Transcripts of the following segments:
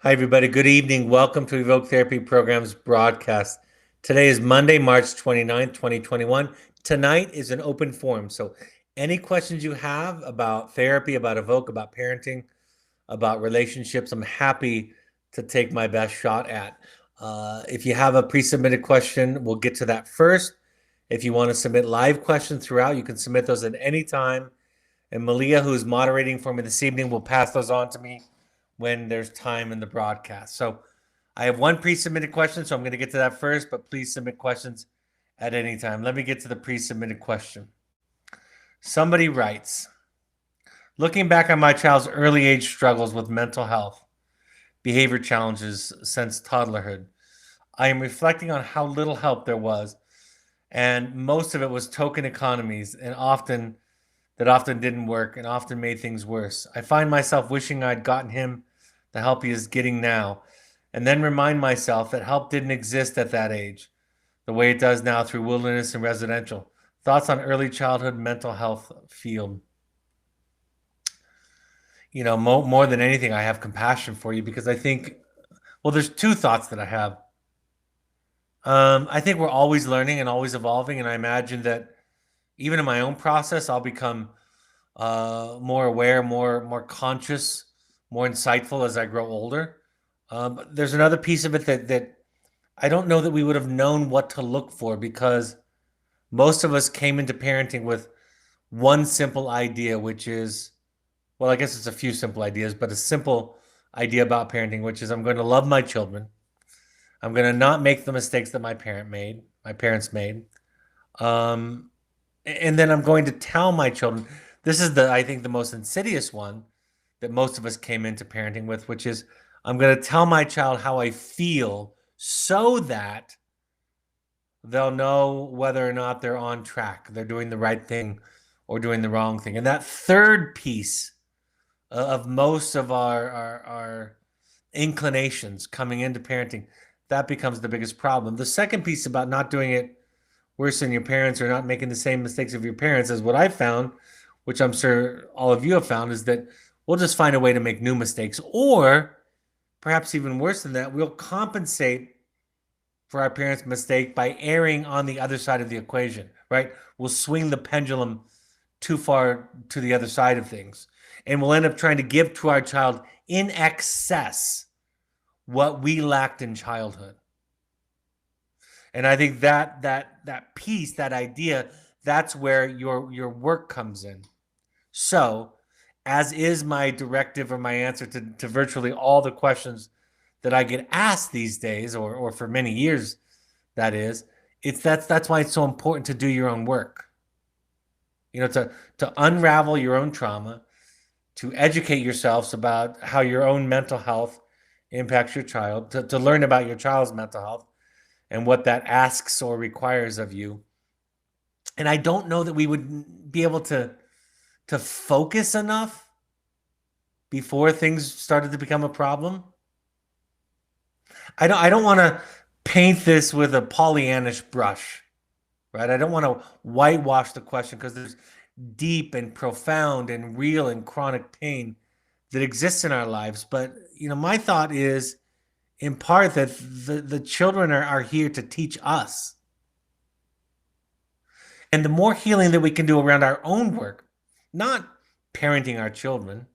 Hi, everybody. Good evening. Welcome to Evoke Therapy Program's broadcast. Today is Monday, March 29th, 2021. Tonight is an open forum. So, any questions you have about therapy, about Evoke, about parenting, about relationships, I'm happy to take my best shot at. If you have a pre submitted question, we'll get to that first. If you want to submit live questions throughout, you can submit those at any time. And Malia, who's moderating for me this evening, will pass those on to me when there's time in the broadcast. So I have one pre-submitted question, so I'm going to get to that first, but please submit questions at any time. Let me get to the pre-submitted question. Somebody writes, looking back on my child's early age struggles with mental health, behavior challenges since toddlerhood, I am reflecting on how little help there was, and most of it was token economies and often didn't work and often made things worse. I find myself wishing I'd gotten him the help he is getting now, and then remind myself that help didn't exist at that age the way it does now through wilderness and residential. Thoughts on early childhood mental health field. More than anything, I have compassion for you because I think, well, there's two thoughts that I have. I think we're always learning and always evolving, and I imagine that even in my own process, I'll become more aware, more conscious, more insightful as I grow older. There's another piece of it that I don't know that we would have known what to look for because most of us came into parenting with one simple idea, which is, well, I guess it's a few simple ideas, but a simple idea about parenting, which is I'm going to love my children. I'm going to not make the mistakes that my parents made. And then I'm going to tell my children, this is I think the most insidious one that most of us came into parenting with, which is I'm going to tell my child how I feel so that they'll know whether or not they're on track, they're doing the right thing or doing the wrong thing. And that third piece of most of our inclinations coming into parenting, that becomes the biggest problem. The second piece about not doing it worse than your parents or not making the same mistakes of your parents is what I found, which I'm sure all of you have found, is that we'll just find a way to make new mistakes. Or perhaps even worse than that, we'll compensate for our parents' mistake by erring on the other side of the equation, right? We'll swing the pendulum too far to the other side of things. And we'll end up trying to give to our child in excess what we lacked in childhood. And I think that piece, that idea, that's where your work comes in. So, as is my directive or my answer to virtually all the questions that I get asked these days, or for many years, that's why it's so important to do your own work. To unravel your own trauma, to educate yourselves about how your own mental health impacts your child, to learn about your child's mental health and what that asks or requires of you. And I don't know that we would be able to focus enough before things started to become a problem. I don't want to paint this with a Pollyannish brush, right? I don't want to whitewash the question because there's deep and profound and real and chronic pain that exists in our lives. But, my thought is, in part, that the children are here to teach us. And the more healing that we can do around our own work, not parenting our children,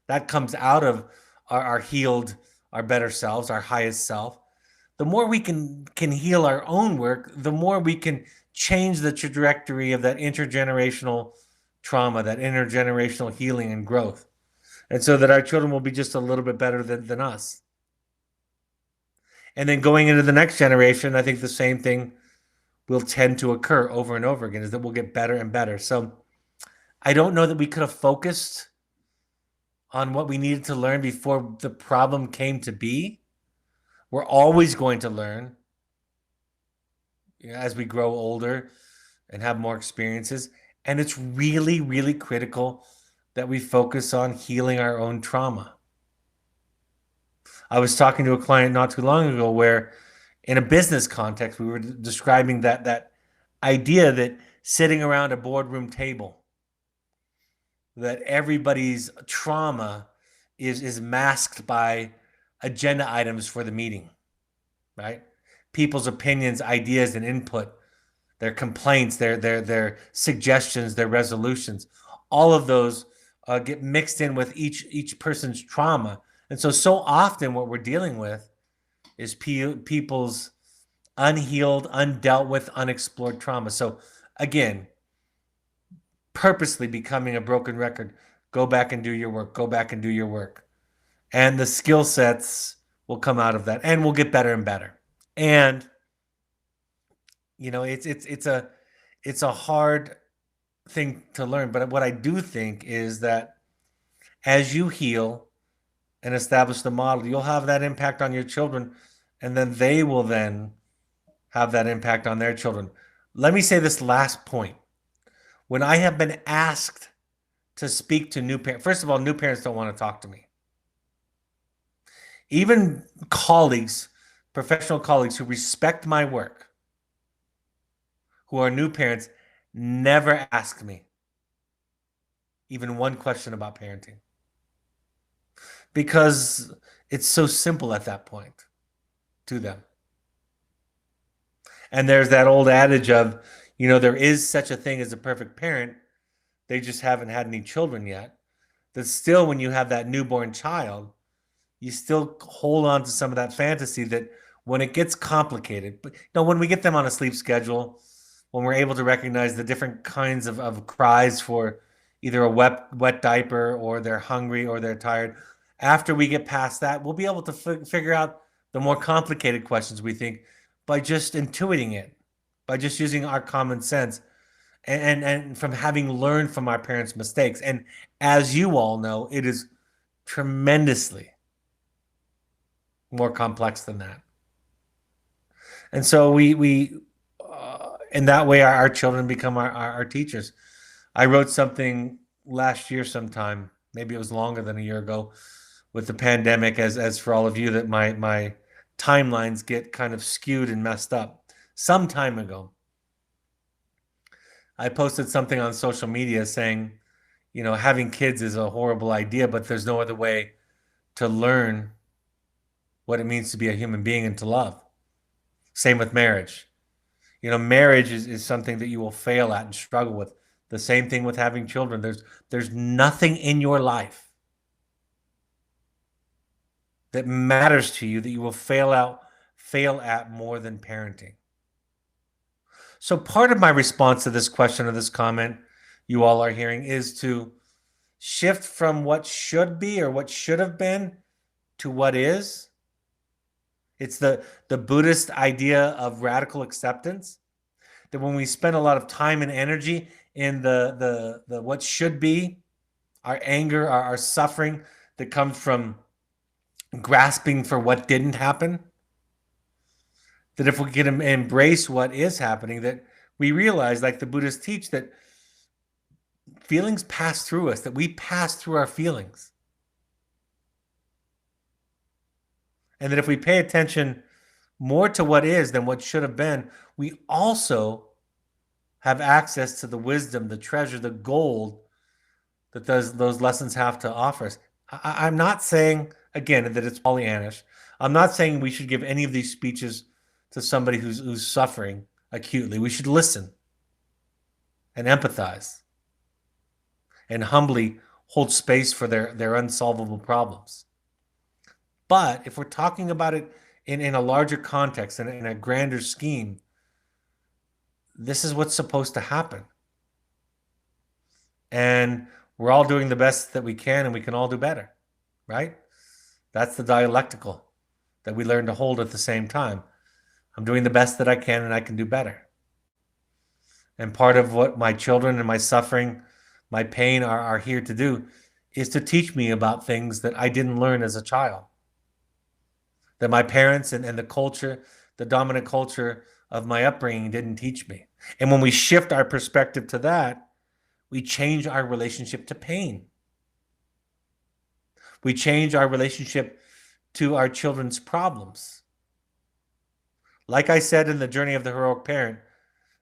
that comes out of our healed, our better selves, our highest self. The more we can heal our own work, the more we can change the trajectory of that intergenerational trauma, that intergenerational healing and growth. And so that our children will be just a little bit better than us. And then going into the next generation, I think the same thing will tend to occur over and over again, is that we'll get better and better. So I don't know that we could have focused on what we needed to learn before the problem came to be. We're always going to learn as we grow older and have more experiences. And it's really, really critical that we focus on healing our own trauma. I was talking to a client not too long ago where in a business context, we were describing that idea that sitting around a boardroom table, that everybody's trauma is masked by agenda items for the meeting, right? People's opinions, ideas, and input, their complaints, their suggestions, their resolutions, all of those get mixed in with each person's trauma. And so often what we're dealing with is people's unhealed, undealt with, unexplored trauma. So again, purposely becoming a broken record. Go back and do your work. Go back and do your work. And the skill sets will come out of that, and we'll get better and better. And it's a hard thing to learn, but what I do think is that as you heal and establish the model, you'll have that impact on your children, and then they will then have that impact on their children. Let me say this last point. When I have been asked to speak to new parents, first of all, new parents don't want to talk to me. Even colleagues, professional colleagues who respect my work, who are new parents, never ask me even one question about parenting, because it's so simple at that point to them. And there's that old adage of, there is such a thing as a perfect parent. They just haven't had any children yet. That still, when you have that newborn child, you still hold on to some of that fantasy that when it gets complicated, but when we get them on a sleep schedule, when we're able to recognize the different kinds of cries for either a wet diaper, or they're hungry, or they're tired, after we get past that, we'll be able to figure out the more complicated questions, we think, by just intuiting it, by just using our common sense, and from having learned from our parents' mistakes. And as you all know, it is tremendously more complex than that. And so we in that way, our children become our teachers. I wrote something last year sometime, maybe it was longer than a year ago, with the pandemic, as for all of you, that my timelines get kind of skewed and messed up. Some time ago, I posted something on social media saying, having kids is a horrible idea, but there's no other way to learn what it means to be a human being and to love. Same with marriage. Marriage is something that you will fail at and struggle with. The same thing with having children. There's nothing in your life that matters to you that you will fail at more than parenting. So part of my response to this question or this comment you all are hearing is to shift from what should be or what should have been to what is. It's the Buddhist idea of radical acceptance, that when we spend a lot of time and energy in the what should be, our anger, our suffering that comes from grasping for what didn't happen, that if we can embrace what is happening, that we realize, like the Buddhists teach, that feelings pass through us, that we pass through our feelings. And that if we pay attention more to what is than what should have been, we also have access to the wisdom, the treasure, the gold that those lessons have to offer us. I'm not saying, again, that it's Pollyannish. I'm not saying we should give any of these speeches to somebody who's suffering acutely. We should listen and empathize and humbly hold space for their unsolvable problems. But if we're talking about it in a larger context and in a grander scheme, this is what's supposed to happen. And we're all doing the best that we can, and we can all do better, right? That's the dialectical that we learn to hold at the same time. I'm doing the best that I can, and I can do better. And part of what my children and my suffering, my pain are here to do is to teach me about things that I didn't learn as a child, that my parents and the culture, the dominant culture of my upbringing didn't teach me. And when we shift our perspective to that, we change our relationship to pain. We change our relationship to our children's problems. Like I said in The Journey of the Heroic Parent,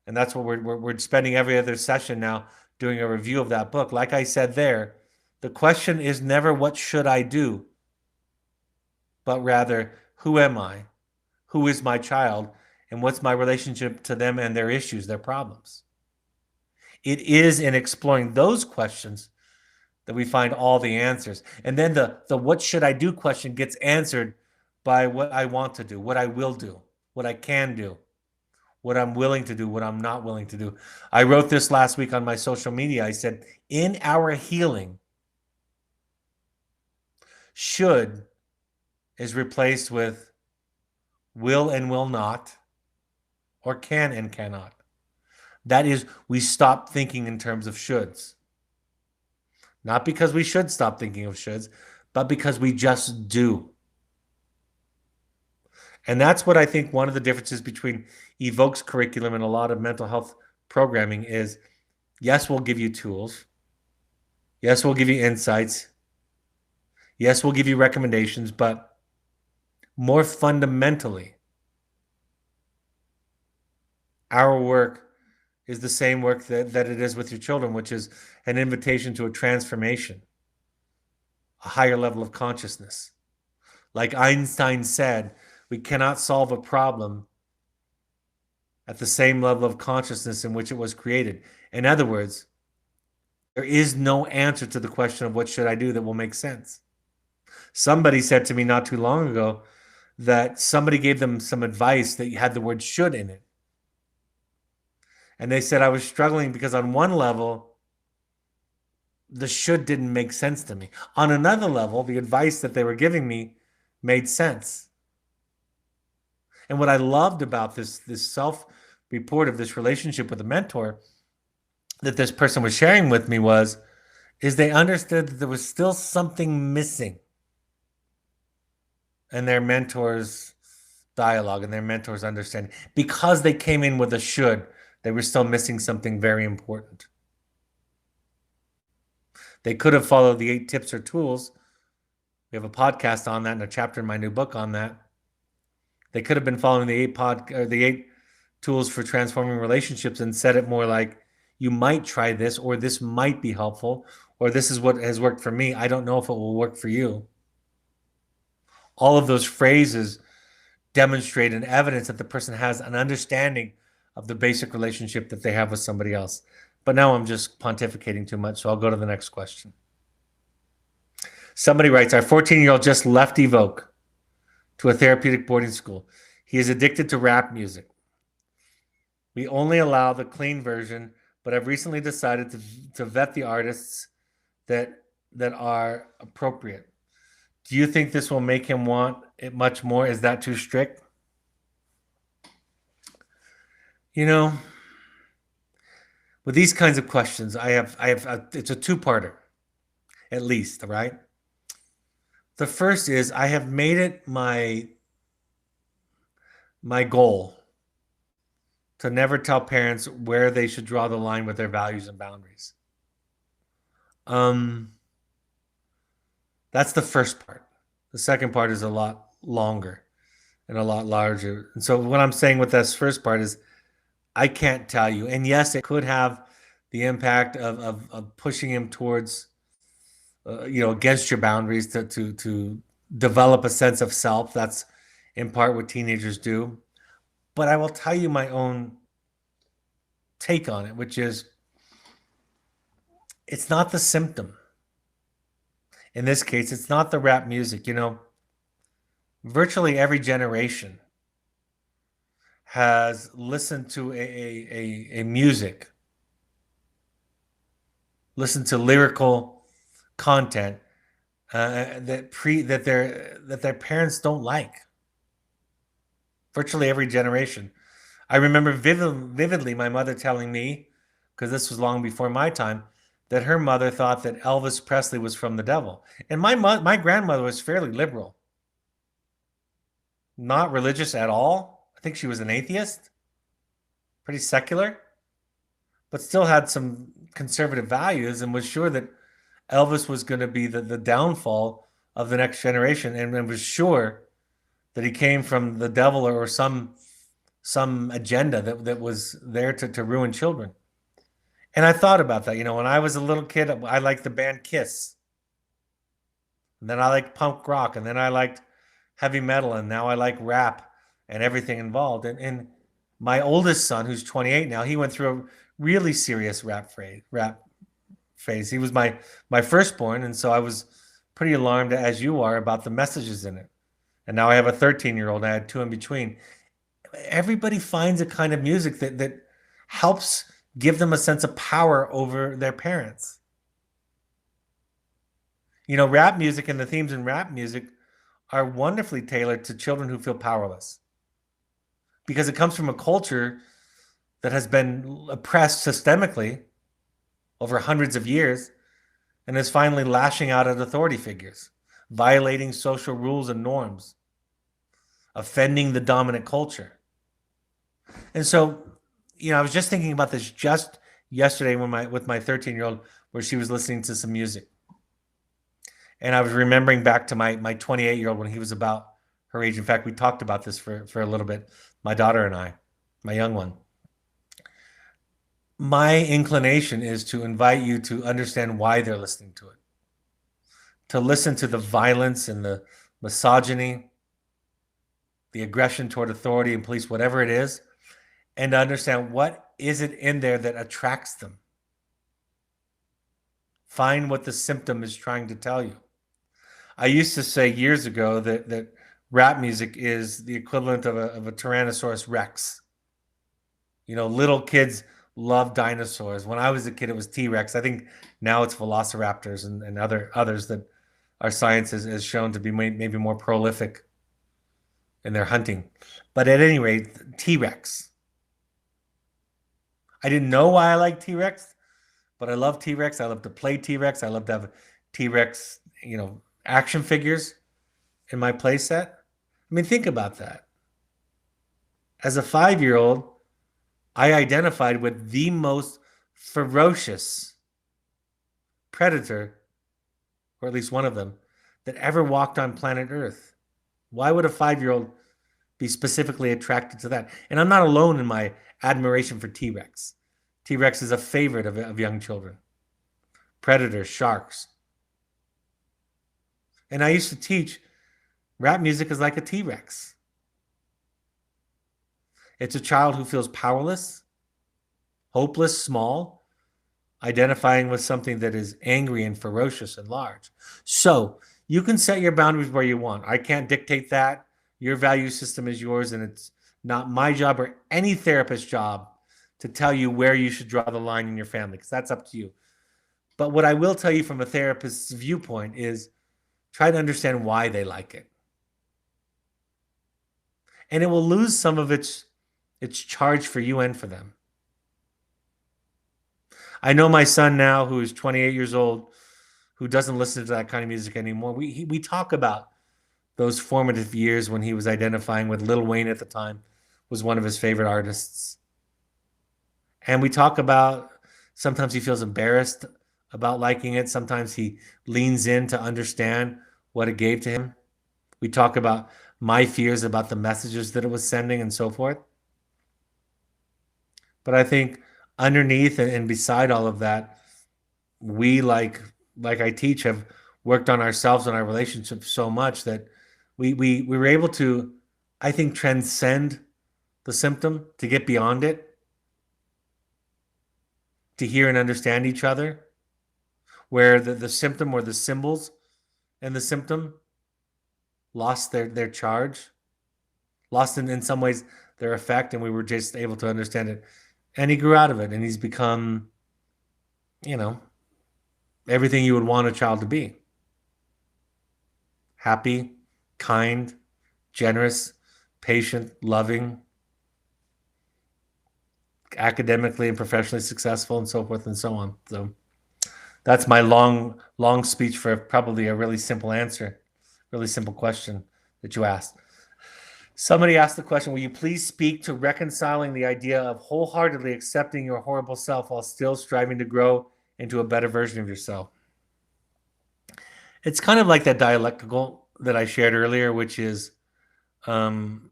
and that's what we're spending every other session now doing a review of that book. Like I said there, the question is never what should I do? but rather, who am I? Who is my child? And what's my relationship to them and their issues, their problems? It is in exploring those questions that we find all the answers. And then the what should I do question gets answered by what I want to do, what I will do, what I can do, what I'm willing to do, what I'm not willing to do. I wrote this last week on my social media. I said, in our healing, should is replaced with will and will not, or can and cannot. That is, we stop thinking in terms of shoulds. Not because we should stop thinking of shoulds, but because we just do. And that's what I think one of the differences between Evoke's curriculum and a lot of mental health programming is, yes, we'll give you tools. Yes, we'll give you insights. Yes, we'll give you recommendations, but more fundamentally, our work is the same work that it is with your children, which is an invitation to a transformation, a higher level of consciousness. Like Einstein said, we cannot solve a problem at the same level of consciousness in which it was created. In other words, there is no answer to the question of what should I do that will make sense. Somebody said to me not too long ago that somebody gave them some advice that had the word should in it. And they said I was struggling because on one level, the should didn't make sense to me. On another level, the advice that they were giving me made sense. And what I loved about this self-report of this relationship with a mentor that this person was sharing with me is they understood that there was still something missing in their mentor's dialogue and their mentor's understanding. Because they came in with a should, they were still missing something very important. They could have followed the 8 tips or tools. We have a podcast on that and a chapter in my new book on that. They could have been following the 8 tools for transforming relationships and said it more like, you might try this, or this might be helpful, or this is what has worked for me. I don't know if it will work for you. All of those phrases demonstrate an evidence that the person has an understanding of the basic relationship that they have with somebody else. But now I'm just pontificating too much, so I'll go to the next question. Somebody writes, our 14-year-old just left Evoke to a therapeutic boarding school. He is addicted to rap music. We only allow the clean version, but I've recently decided to vet the artists that are appropriate. Do you think this will make him want it much more? Is that too strict? You know, with these kinds of questions, it's a two-parter, at least, right? The first is I have made it my goal to never tell parents where they should draw the line with their values and boundaries. That's the first part. The second part is a lot longer and a lot larger. And so what I'm saying with this first part is I can't tell you. And yes, it could have the impact of pushing him towards, against your boundaries to develop a sense of self. That's in part what teenagers do. But I will tell you my own take on it, which is it's not the symptom. In this case, it's not the rap music. Virtually every generation has listened to a music, listened to lyrical content that their parents don't like. Virtually every generation. I remember vividly my mother telling me, because this was long before my time, that her mother thought that Elvis Presley was from the devil. And my grandmother was fairly liberal. Not religious at all. I think she was an atheist. Pretty secular. But still had some conservative values and was sure that Elvis was going to be the downfall of the next generation, and was sure that he came from the devil or some agenda that was there to ruin children. And I thought about that. When I was a little kid, I liked the band Kiss. And then I liked punk rock. And then I liked heavy metal, and now I like rap and everything involved. And my oldest son, who's 28 now, he went through a really serious rap phase. He was my firstborn, and so I was pretty alarmed, as you are, about the messages in it. And now I have a 13-year-old. I had two in between. Everybody finds a kind of music that helps give them a sense of power over their parents. You know, rap music and the themes in rap music are wonderfully tailored to children who feel powerless, because it comes from a culture that has been oppressed systemically over hundreds of years and is finally lashing out at authority figures, violating social rules and norms, offending the dominant culture. And so, you know, I was just thinking about this just yesterday with my 13-year-old, where she was listening to some music. And I was remembering back to my 28-year-old when he was about her age. In fact, we talked about this for a little bit, my daughter and I, my young one. My inclination is to invite you to understand why they're listening to it, to listen to the violence and the misogyny, the aggression toward authority and police, whatever it is, and to understand what is it in there that attracts them. Find what the symptom is trying to tell you. I used to say years ago that rap music is the equivalent of a Tyrannosaurus Rex. You know, little kids love dinosaurs. When I was a kid, it was T-Rex. I think now it's velociraptors and others that our science has shown to be maybe more prolific in their hunting. But at any rate, T-Rex. I didn't know why I liked T-Rex, but I love T-Rex. I love to play T-Rex. I love to have T-Rex, you know, action figures in my play set. I mean, think about that. As a 5-year-old, I identified with the most ferocious predator, or at least one of them, that ever walked on planet Earth. Why would a 5-year-old be specifically attracted to that? And I'm not alone in my admiration for T-Rex. T-Rex is a favorite of young children. Predators, sharks. And I used to teach rap music is like a T-Rex. It's a child who feels powerless, hopeless, small, identifying with something that is angry and ferocious and large. So you can set your boundaries where you want. I can't dictate that. Your value system is yours, and it's not my job or any therapist's job to tell you where you should draw the line in your family, because that's up to you. But what I will tell you from a therapist's viewpoint is try to understand why they like it. And it will lose some of its charge for you and for them. I know my son now, who is 28 years old, who doesn't listen to that kind of music anymore. We talk about those formative years when he was identifying with Lil Wayne at the time, was one of his favorite artists. And we talk about sometimes he feels embarrassed about liking it. Sometimes he leans in to understand what it gave to him. We talk about my fears about the messages that it was sending and so forth. But I think underneath and beside all of that, we, like I teach, have worked on ourselves and our relationships so much that we were able to, I think, transcend the symptom, to get beyond it, to hear and understand each other, where the symptom or the symbols and the symptom lost their charge, lost in some ways their effect, and we were just able to understand it. And he grew out of it, and he's become, you know, everything you would want a child to be. Happy, kind, generous, patient, loving, academically and professionally successful, and so forth and so on. So that's my long speech for probably a really simple answer, really simple question that you asked. Somebody asked the question, will you please speak to reconciling the idea of wholeheartedly accepting your horrible self while still striving to grow into a better version of yourself? It's kind of like that dialectical that I shared earlier, which is I'm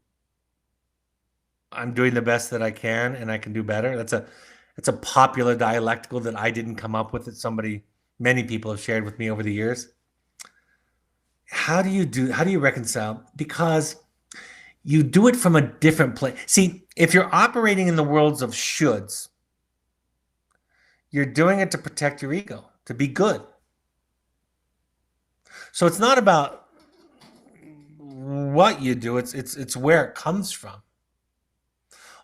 doing the best that I can and I can do better. It's a popular dialectical that I didn't come up with, that many people have shared with me over the years. How do you reconcile? Because you do it from a different place. See, if you're operating in the worlds of shoulds, you're doing it to protect your ego, to be good. So it's not about what you do, it's where it comes from.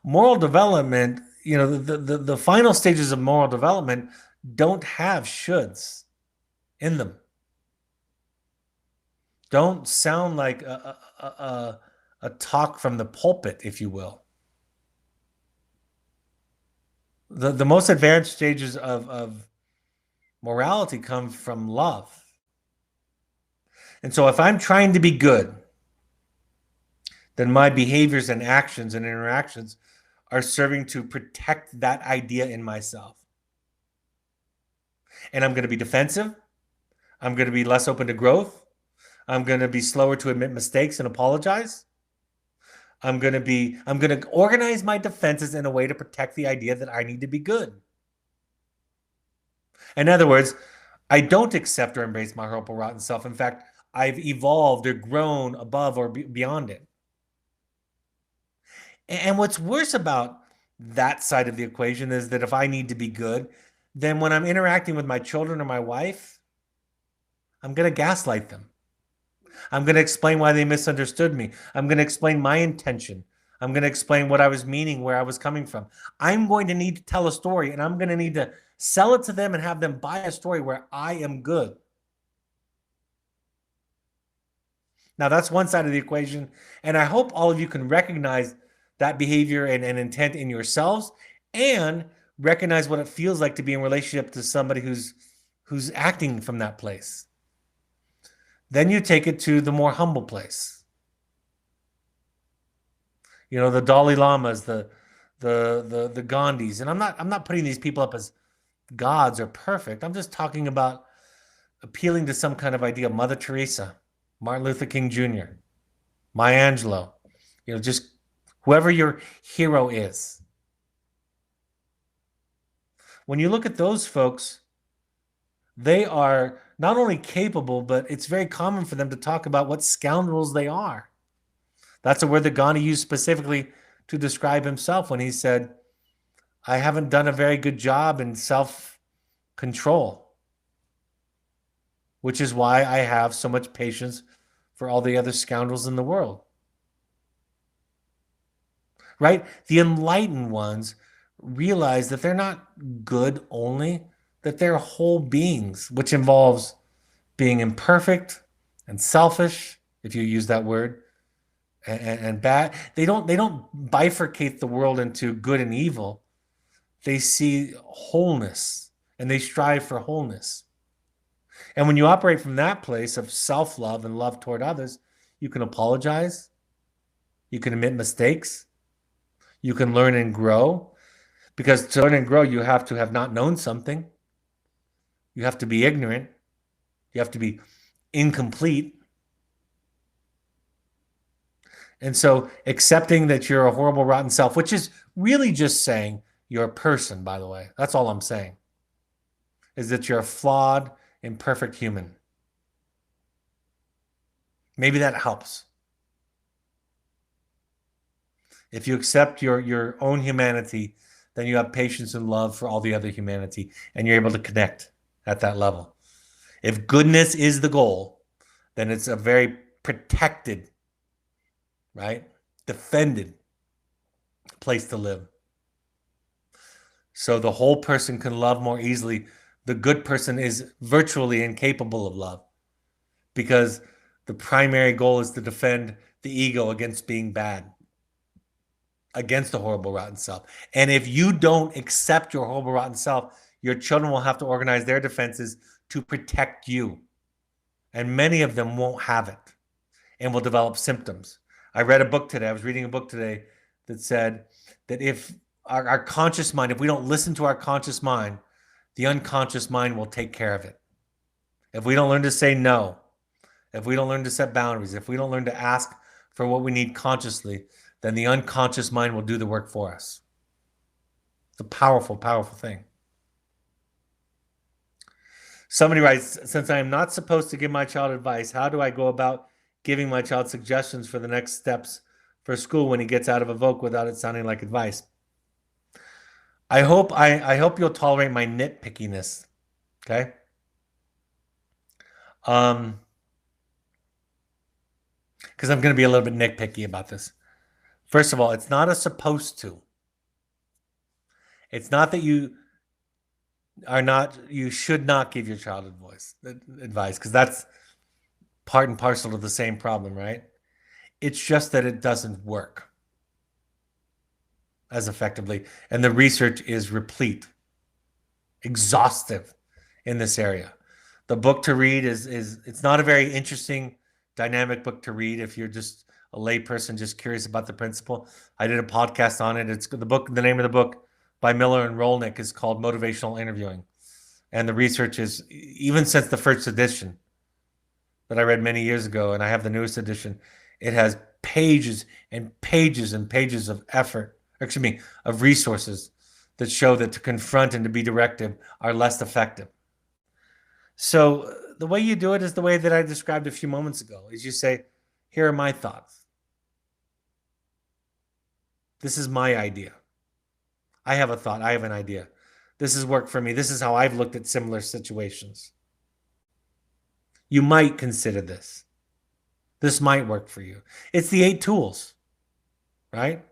Moral development, the final stages of moral development don't have shoulds in them. Don't sound like a talk from the pulpit, if you will. The most advanced stages of morality come from love. And so if I'm trying to be good, then my behaviors and actions and interactions are serving to protect that idea in myself. And I'm going to be defensive. I'm going to be less open to growth. I'm going to be slower to admit mistakes and apologize. I'm going to organize my defenses in a way to protect the idea that I need to be good. In other words, I don't accept or embrace my horrible, rotten self. In fact, I've evolved or grown above or beyond it. And what's worse about that side of the equation is that if I need to be good, then when I'm interacting with my children or my wife, I'm going to gaslight them. I'm going to explain why they misunderstood me. I'm going to explain my intention. I'm going to explain what I was meaning, where I was coming from. I'm going to need to tell a story, and I'm going to need to sell it to them and have them buy a story where I am good. Now, that's one side of the equation, and I hope all of you can recognize that behavior and intent in yourselves and recognize what it feels like to be in relationship to somebody who's acting from that place. Then you take it to the more humble place. The Dalai Lamas, the Gandhis, and I'm not putting these people up as gods or perfect. I'm just talking about appealing to some kind of idea. Mother Teresa, Martin Luther King Jr., Maya Angelou, just whoever your hero is. When you look at those folks, they are not only capable, but it's very common for them to talk about what scoundrels they are. That's a word that Gandhi used specifically to describe himself when he said, I haven't done a very good job in self-control, which is why I have so much patience for all the other scoundrels in the world. Right? The enlightened ones realize that they're not good only, that they're whole beings, which involves being imperfect and selfish, if you use that word, and bad. They don't bifurcate the world into good and evil. They see wholeness and they strive for wholeness. And when you operate from that place of self-love and love toward others, you can apologize, you can admit mistakes, you can learn and grow. Because to learn and grow, you have to have not known something. You have to be ignorant. You have to be incomplete. And so accepting that you're a horrible, rotten self, which is really just saying you're a person, by the way. That's all I'm saying, is that you're a flawed, imperfect human. Maybe that helps. If you accept your own humanity, then you have patience and love for all the other humanity, and you're able to connect at that level. If goodness is the goal, then it's a very protected, right? Defended place to live. So the whole person can love more easily. The good person is virtually incapable of love because the primary goal is to defend the ego against being bad, against the horrible, rotten self. And if you don't accept your horrible, rotten self, your children will have to organize their defenses to protect you. And many of them won't have it and will develop symptoms. I read a book today. I was reading a book today that said that if our conscious mind, if we don't listen to our conscious mind, the unconscious mind will take care of it. If we don't learn to say no, if we don't learn to set boundaries, if we don't learn to ask for what we need consciously, then the unconscious mind will do the work for us. It's a powerful, powerful thing. Somebody writes, since I am not supposed to give my child advice, how do I go about giving my child suggestions for the next steps for school when he gets out of Evoke without it sounding like advice? I hope you'll tolerate my nitpickiness. Okay. Because I'm going to be a little bit nitpicky about this. First of all, it's not a supposed to. It's not that you should not give your child advice, because that's part and parcel of the same problem, right? It's just that it doesn't work as effectively. And the research is replete, exhaustive in this area. The book to read is it's not a very interesting, dynamic book to read if you're just a layperson just curious about the principle. I did a podcast on it. It's the book, the name of the book by Miller and Rolnick is called Motivational Interviewing. And the research is, even since the first edition that I read many years ago, and I have the newest edition, it has pages and pages and pages of effort, excuse me, of resources that show that to confront and to be directive are less effective. So the way you do it is the way that I described a few moments ago, is you say, here are my thoughts. This is my idea. I have a thought. I have an idea. This has worked for me. This is how I've looked at similar situations. You might consider this. This might work for you. It's the 8 tools, right?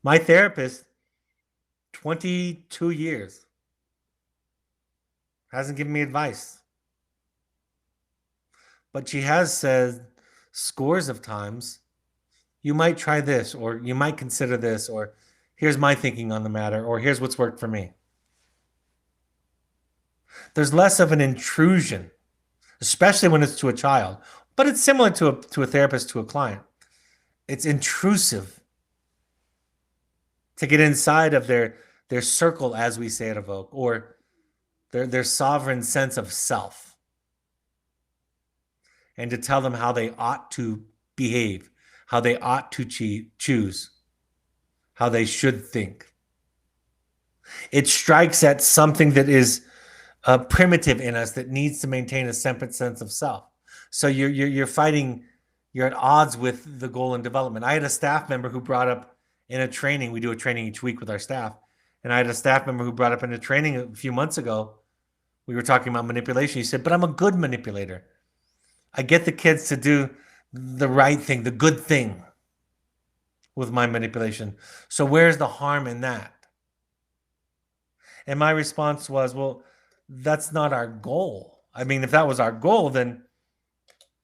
My therapist, 22 years, hasn't given me advice. But she has said scores of times, you might try this, or you might consider this, or here's my thinking on the matter, or here's what's worked for me. There's less of an intrusion, especially when it's to a child, but it's similar to a therapist to a client. It's intrusive to get inside of their circle, as we say at Evoke, or their sovereign sense of self, and to tell them how they ought to behave, how they ought to choose, how they should think. It strikes at something that is primitive in us that needs to maintain a separate sense of self. So you're fighting, you're at odds with the goal and development. I had a staff member who brought up in a training, we do a training each week with our staff, and I had a staff member who brought up in a training a few months ago, we were talking about manipulation. He said, but I'm a good manipulator. I get the kids to do the right thing, the good thing with my manipulation. So where's the harm in that? And my response was, well, that's not our goal. I mean, if that was our goal, then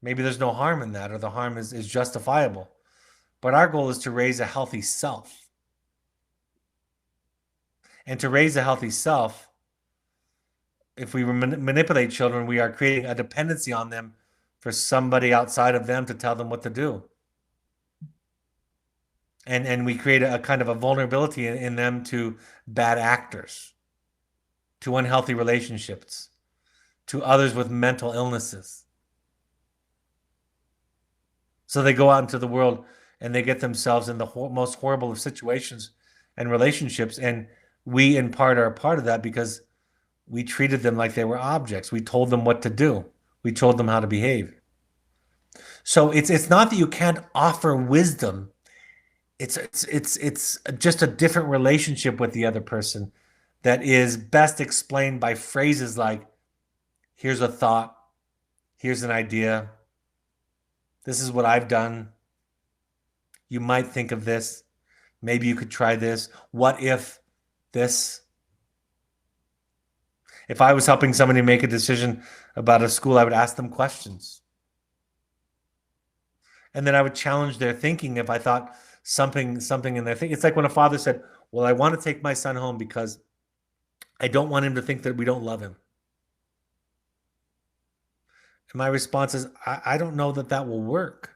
maybe there's no harm in that, or the harm is justifiable. But our goal is to raise a healthy self. And to raise a healthy self, if we manipulate children, we are creating a dependency on them for somebody outside of them to tell them what to do. And we create a kind of a vulnerability in them to bad actors, to unhealthy relationships, to others with mental illnesses. So they go out into the world and they get themselves in the most horrible of situations and relationships. And we, in part, are a part of that because we treated them like they were objects. We told them what to do. We told them how to behave. So it's not that you can't offer wisdom. It's just a different relationship with the other person that is best explained by phrases like, here's a thought, here's an idea, this is what I've done, you might think of this, maybe you could try this, what if this? If I was helping somebody make a decision about a school, I would ask them questions. And then I would challenge their thinking if I thought something in their thinking. It's like when a father said, well, I want to take my son home because I don't want him to think that we don't love him. And my response is, I don't know that that will work.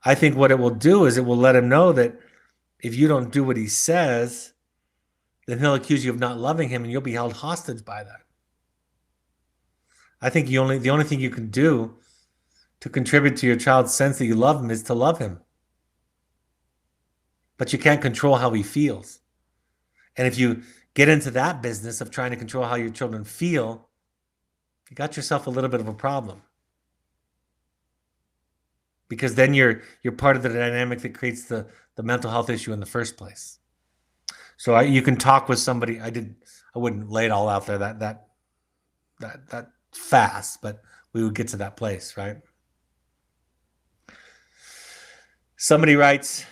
I think what it will do is it will let him know that if you don't do what he says, then he'll accuse you of not loving him and you'll be held hostage by that. I think the only thing you can do to contribute to your child's sense that you love him is to love him. But you can't control how he feels. And if you get into that business of trying to control how your children feel, you got yourself a little bit of a problem. Because then you're part of the dynamic that creates the mental health issue in the first place. So you can talk with somebody. I wouldn't lay it all out there that fast, but we would get to that place, right? Somebody writes,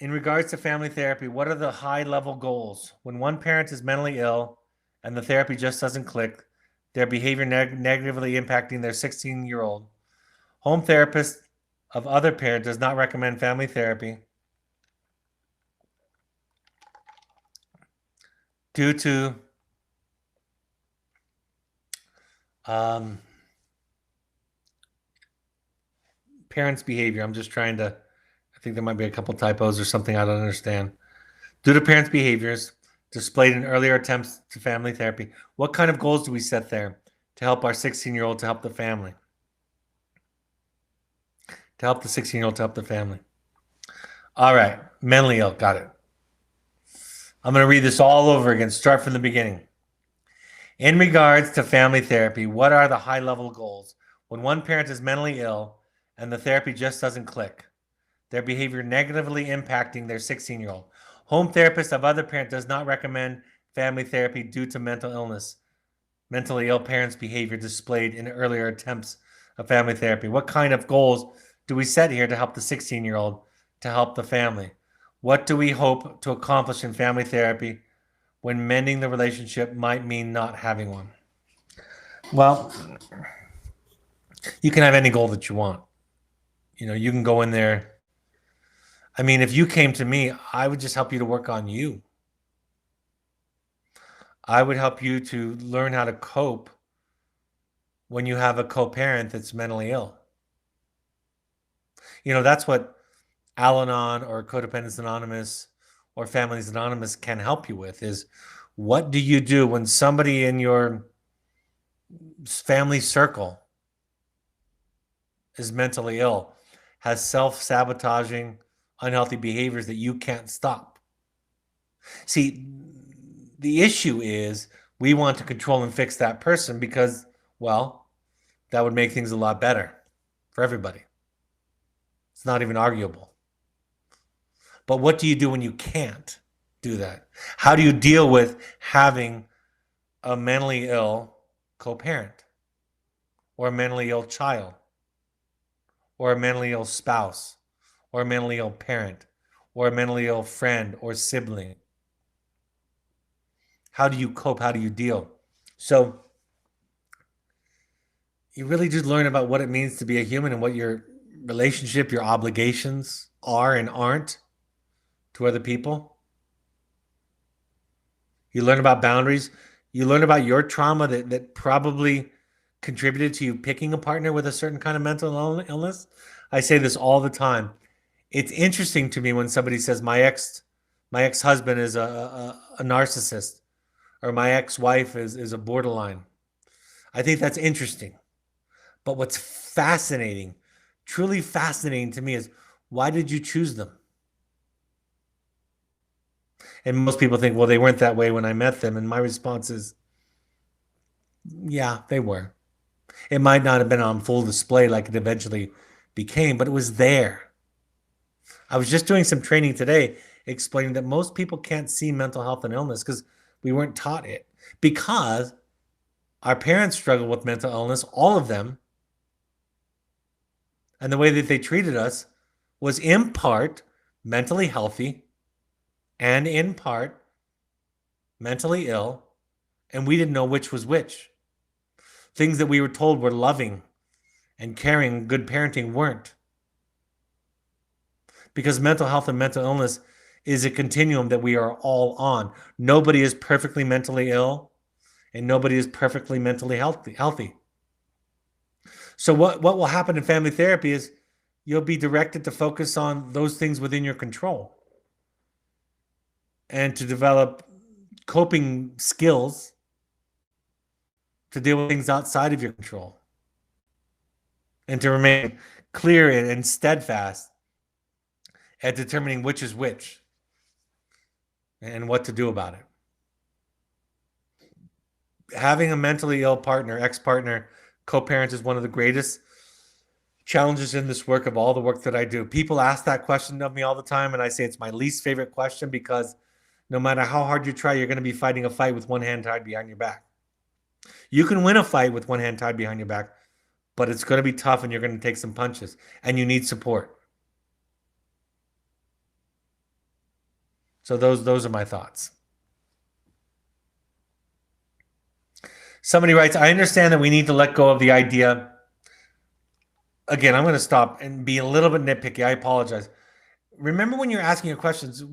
in regards to family therapy, what are the high-level goals? When one parent is mentally ill and the therapy just doesn't click, their behavior negatively impacting their 16-year-old. Home therapist of other parent does not recommend family therapy due to parents' behavior. I'm just trying to, I think there might be a couple typos or something I don't understand. Due to parents' behaviors displayed in earlier attempts to family therapy, what kind of goals do we set there to help our 16-year-old to help the family? To help the 16-year-old to help the family. All right, mentally ill, got it. I'm going to read this all over again, start from the beginning. In regards to family therapy, what are the high-level goals? When one parent is mentally ill and the therapy just doesn't click, their behavior negatively impacting their 16-year-old. Home therapist of other parent does not recommend family therapy due to mental illness. Mentally ill parents' behavior displayed in earlier attempts of family therapy. What kind of goals do we set here to help the 16-year-old to help the family? What do we hope to accomplish in family therapy when mending the relationship might mean not having one? Well, you can have any goal that you want. You can go in there. I mean, if you came to me, I would just help you to work on you. I would help you to learn how to cope when you have a co-parent that's mentally ill. That's what Al-Anon or Codependence Anonymous or Families Anonymous can help you with, is what do you do when somebody in your family circle is mentally ill, has self-sabotaging, unhealthy behaviors that you can't stop? See, the issue is we want to control and fix that person because, well, that would make things a lot better for everybody. It's not even arguable. But what do you do when you can't do that? How do you deal with having a mentally ill co-parent or a mentally ill child or a mentally ill spouse or a mentally ill parent or a mentally ill friend or sibling? How do you cope? How do you deal? So you really just learn about what it means to be a human and what your relationship, your obligations are and aren't to other people. You learn about boundaries. You learn about your trauma that probably contributed to you picking a partner with a certain kind of mental illness. I say this all the time. It's interesting to me when somebody says my ex-husband is a narcissist, or my ex-wife is a borderline. I think that's interesting. But what's fascinating, truly fascinating to me, is why did you choose them? And most people think, well, they weren't that way when I met them. And my response is, yeah, they were. It might not have been on full display like it eventually became, but it was there. I was just doing some training today explaining that most people can't see mental health and illness because we weren't taught it. Because our parents struggled with mental illness, all of them. And the way that they treated us was in part mentally healthy and in part mentally ill. And we didn't know which was which. Things that we were told were loving and caring, good parenting weren't. Because mental health and mental illness is a continuum that we are all on. Nobody is perfectly mentally ill and nobody is perfectly mentally healthy. So what will happen in family therapy is you'll be directed to focus on those things within your control and to develop coping skills to deal with things outside of your control and to remain clear and steadfast at determining which is which and what to do about it. having a mentally ill partner, ex-partner, co-parent is one of the greatest challenges in this work of all the work that I do. People ask that question of me all the time, and I say it's my least favorite question because no matter how hard you try, you're going to be fighting a fight with one hand tied behind your back. You can win a fight with one hand tied behind your back, but it's going to be tough and you're going to take some punches and you need support. So those are my thoughts. Somebody writes, I understand that we need to let go of the idea. Again, I'm going to stop and be a little bit nitpicky. I apologize. Remember when you're asking your questions,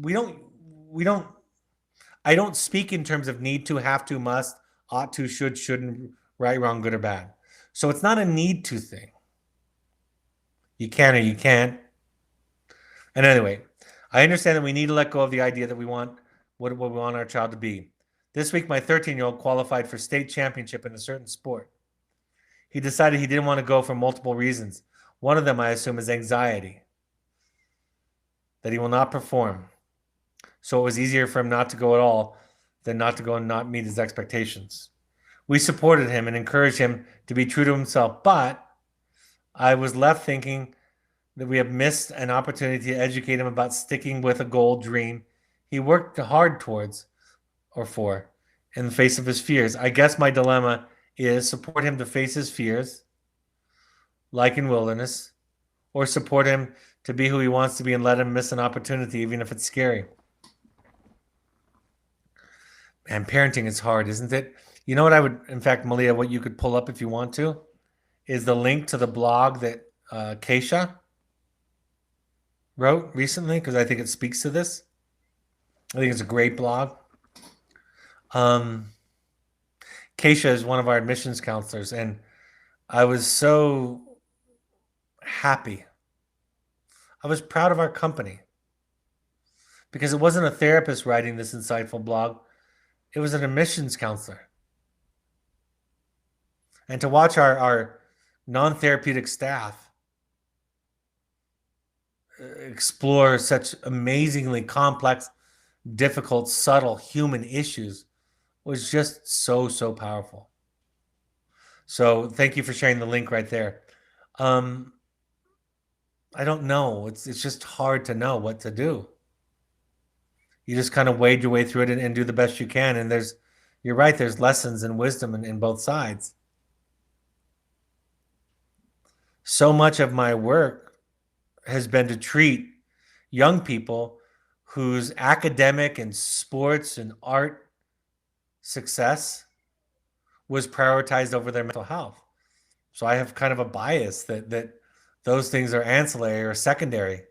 I don't speak in terms of need to, have to, must, ought to, should, shouldn't, right, wrong, good or bad. So it's not a need to thing. You can or you can't. And anyway, I understand that we need to let go of the idea that we want what we want our child to be. This week, my 13-year-old qualified for state championship in a certain sport. He decided he didn't want to go for multiple reasons. One of them, I assume, is anxiety, that he will not perform. So it was easier for him not to go at all than not to go and not meet his expectations. We supported him and encouraged him to be true to himself, but I was left thinking that we have missed an opportunity to educate him about sticking with a goal, dream he worked hard towards or for in the face of his fears. I guess my dilemma is support him to face his fears, like in wilderness, or support him to be who he wants to be and let him miss an opportunity, even if it's scary. And parenting is hard, isn't it? You know what I would, in fact, Malia, what you could pull up if you want to, is the link to the blog that Keisha wrote recently, because I think it speaks to this. I think it's a great blog. Keisha is one of our admissions counselors, and I was so happy. I was proud of our company because it wasn't a therapist writing this insightful blog. It was an admissions counselor. And to watch our non-therapeutic staff explore such amazingly complex, difficult, subtle human issues was just so, so powerful. So thank you for sharing the link right there. I don't know. It's just hard to know what to do. You just kind of wade your way through it and do the best you can. And you're right, there's lessons and wisdom in both sides. So much of my work has been to treat young people whose academic and sports and art success was prioritized over their mental health. So I have kind of a bias that those things are ancillary or secondary.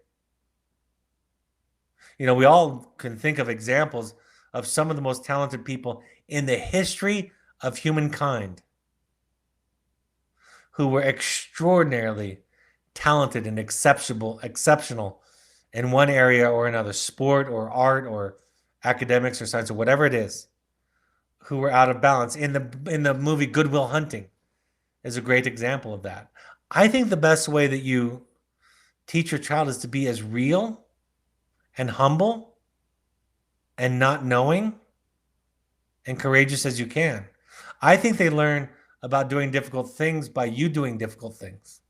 You know, we all can think of examples of some of the most talented people in the history of humankind who were extraordinarily talented and exceptional in one area or another, sport or art or academics or science or whatever it is, who were out of balance. In the movie Good Will Hunting is a great example of that. I think the best way that you teach your child is to be as real and humble and not knowing and courageous as you can. I think they learn about doing difficult things by you doing difficult things.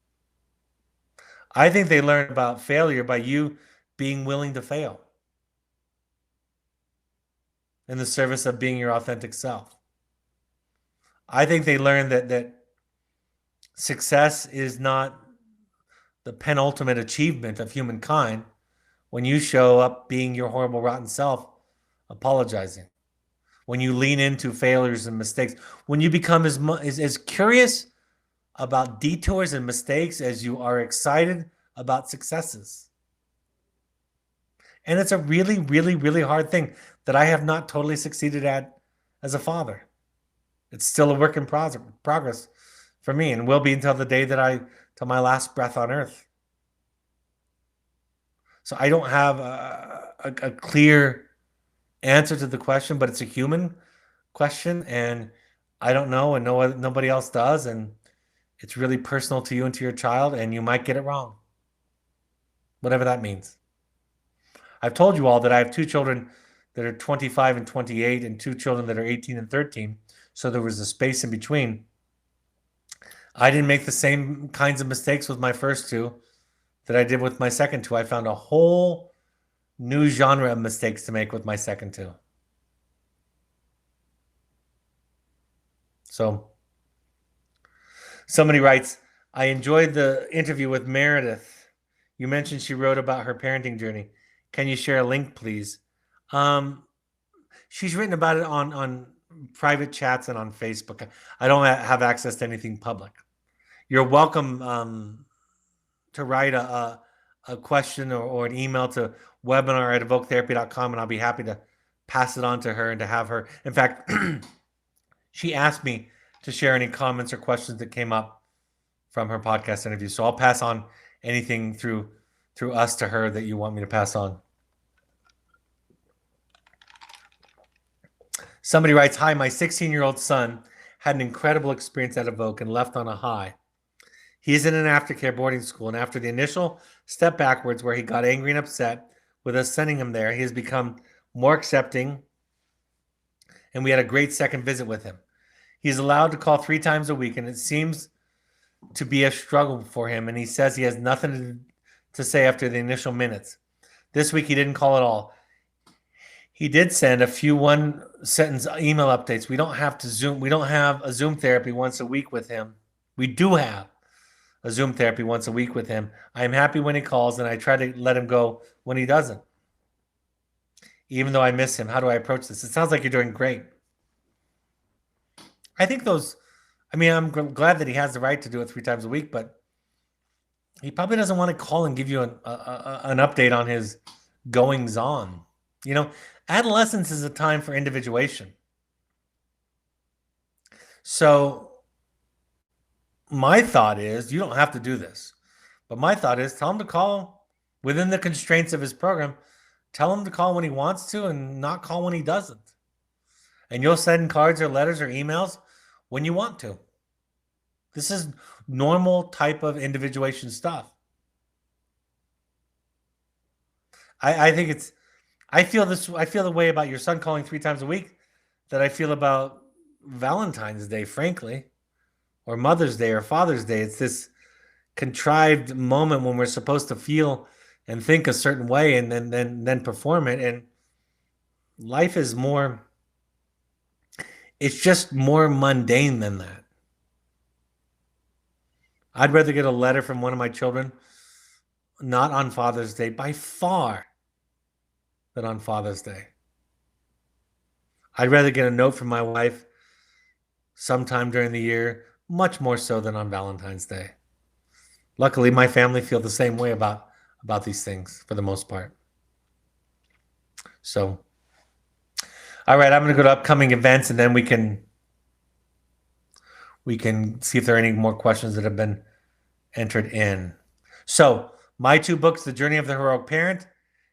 I think they learn about failure by you being willing to fail in the service of being your authentic self. I think they learn that success is not the penultimate achievement of humankind when you show up being your horrible, rotten self, apologizing. When you lean into failures and mistakes, when you become as curious about detours and mistakes as you are excited about successes. And it's a really, really, really hard thing that I have not totally succeeded at as a father. It's still a work in progress for me and will be until the day till my last breath on earth. So I don't have a clear answer to the question, but it's a human question and I don't know and nobody else does. And it's really personal to you and to your child and you might get it wrong. Whatever that means. I've told you all that I have two children that are 25 and 28 and two children that are 18 and 13 So there was a space in between. I didn't make the same kinds of mistakes with my first two that I did with my second two. I found a whole new genre of mistakes to make with my second two. So somebody writes, I enjoyed the interview with Meredith. You mentioned she wrote about her parenting journey. Can you share a link, please? She's written about it on private chats and on Facebook. I don't have access to anything public. You're welcome to write a question or an email to webinar@evoketherapy.com, and I'll be happy to pass it on to her and to have her. In fact, she asked me to share any comments or questions that came up from her podcast interview. So I'll pass on anything through us to her that you want me to pass on. Somebody writes, hi, my 16-year-old son had an incredible experience at Evoke and left on a high. He's in an aftercare boarding school, and after the initial step backwards where he got angry and upset with us sending him there, he has become more accepting, and we had a great second visit with him. He's allowed to call 3 times a week, and it seems to be a struggle for him, and he says he has nothing to say after the initial minutes. This week he didn't call at all. He did send a few one-sentence email updates. We don't have a Zoom therapy once a week with him. We do have a Zoom therapy once a week with him. I am happy when he calls, and I try to let him go when he doesn't. Even though I miss him, how do I approach this? It sounds like you're doing great. I think I'm glad that he has the right to do it 3 times a week, but he probably doesn't want to call and give you an update on his goings on. Adolescence is a time for individuation. So my thought is, you don't have to do this, but my thought is tell him to call within the constraints of his program. Tell him to call when he wants to and not call when he doesn't. And you'll send cards or letters or emails when you want to. This is normal type of individuation stuff. I feel the way about your son calling 3 times a week that I feel about Valentine's Day, frankly, or Mother's Day or Father's Day. It's this contrived moment when we're supposed to feel and think a certain way and then perform it. And life is it's just more mundane than that. I'd rather get a letter from one of my children, not on Father's Day, by far, than on Father's Day. I'd rather get a note from my wife sometime during the year, much more so than on Valentine's Day. Luckily, my family feel the same way about these things for the most part. So, all right, I'm going to go to upcoming events, and then we can see if there are any more questions that have been entered in. So, my 2 books, The Journey of the Heroic Parent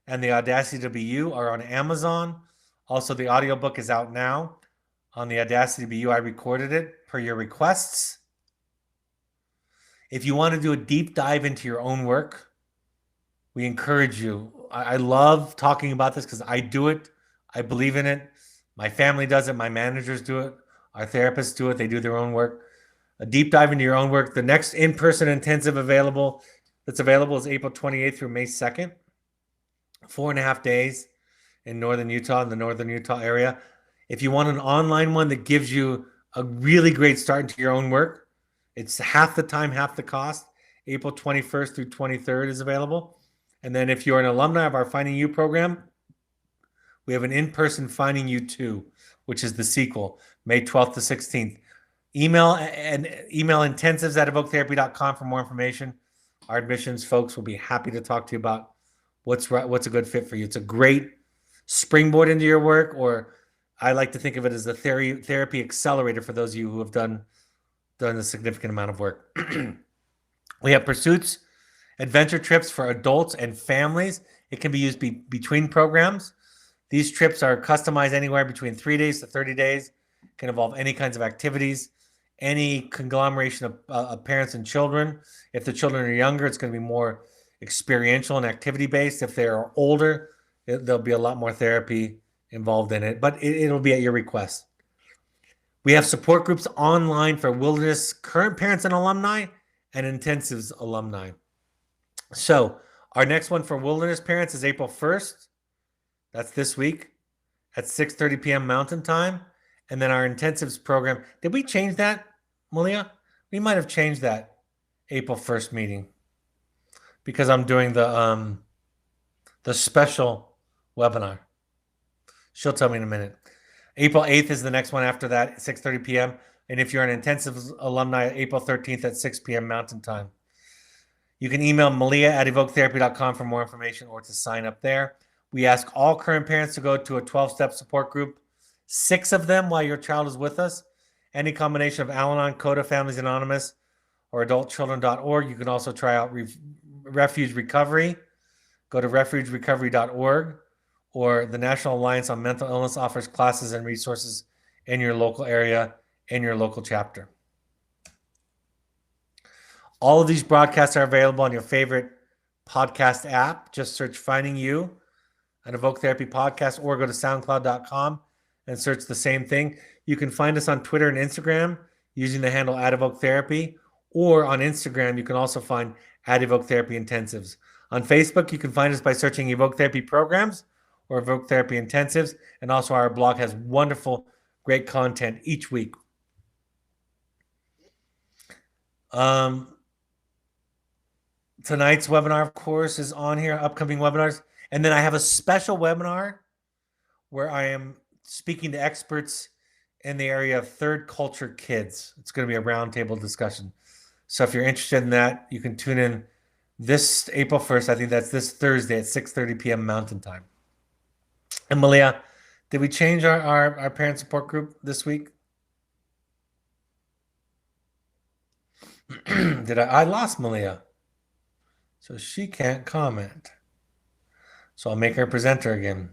and The Audacity to Be You, are on Amazon. Also, the audiobook is out now on The Audacity to Be You. I recorded it per your requests. If you want to do a deep dive into your own work, we encourage you. I love talking about this because I do it. I believe in it. My family does it. My managers do it. Our therapists do it. They do their own work. A deep dive into your own work. The next in-person intensive that's available is April 28th through May 2nd. 4.5 days in northern Utah, in the northern Utah area. If you want an online one that gives you a really great start into your own work, it's half the time, half the cost. April 21st through 23rd is available. And then if you're an alumni of our Finding You program, we have an in-person Finding You 2, which is the sequel, May 12th to 16th. Email intensives@evoketherapy.com for more information. Our admissions folks will be happy to talk to you about what's a good fit for you. It's a great springboard into your work, or I like to think of it as a therapy accelerator for those of you who have done a significant amount of work. We have pursuits, adventure trips for adults and families. It can be used between programs. These trips are customized anywhere between 3 days to 30 days. Can involve any kinds of activities, any conglomeration of parents and children. If the children are younger, it's going to be more experiential and activity-based. If they're older, there'll be a lot more therapy involved in it, but it'll be at your request. We have support groups online for wilderness current parents and alumni and intensives alumni. So our next one for wilderness parents is April 1st. That's this week at 6:30 p.m. Mountain Time. And then our intensives program. Did we change that, Malia? We might have changed that April 1st meeting because I'm doing the special webinar. She'll tell me in a minute. April 8th is the next one after that, 6:30 p.m. And if you're an intensive alumni, April 13th at 6 p.m. Mountain Time. You can email malia@evoketherapy.com for more information or to sign up there. We ask all current parents to go to a 12-step support group, 6 of them while your child is with us. Any combination of Al-Anon, CODA, Families Anonymous, or adultchildren.org. You can also try out Refuge Recovery. Go to refugerecovery.org, or the National Alliance on Mental Illness offers classes and resources in your local area, in your local chapter. All of these broadcasts are available on your favorite podcast app. Just search Finding You, an Evoke Therapy podcast, or go to soundcloud.com and search the same thing. You can find us on Twitter and Instagram using the handle @EvokeTherapy, or on Instagram, you can also find @EvokeTherapy Intensives. On Facebook, you can find us by searching Evoke Therapy Programs or Evoke Therapy Intensives, and also our blog has wonderful, great content each week. Tonight's webinar, of course, is on here, upcoming webinars. And then I have a special webinar where I am speaking to experts in the area of third culture kids. It's going to be a roundtable discussion. So if you're interested in that, you can tune in this April 1st. I think that's this Thursday at 6:30 p.m. Mountain Time. And Malia, did we change our parent support group this week? Did I lost Malia. So she can't comment. So I'll make her presenter again.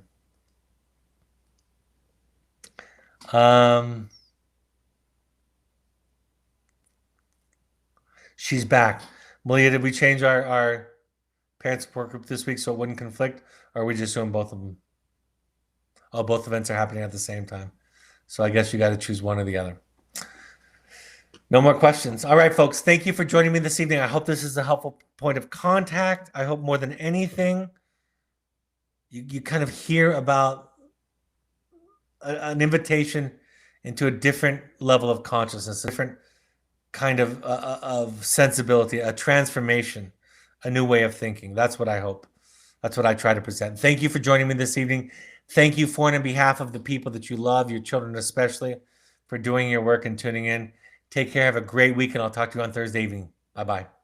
She's back. Malia, did we change our parent support group this week so it wouldn't conflict? Or are we just doing both of them? Oh, both events are happening at the same time. So I guess you got to choose one or the other. No more questions. All right, folks. Thank you for joining me this evening. I hope this is a helpful point of contact. I hope more than anything, you kind of hear about an invitation into a different level of consciousness, a different kind of sensibility, a transformation, a new way of thinking. That's what I hope. That's what I try to present. Thank you for joining me this evening. Thank you for and on behalf of the people that you love, your children especially, for doing your work and tuning in. Take care. Have a great week, and I'll talk to you on Thursday evening. Bye-bye.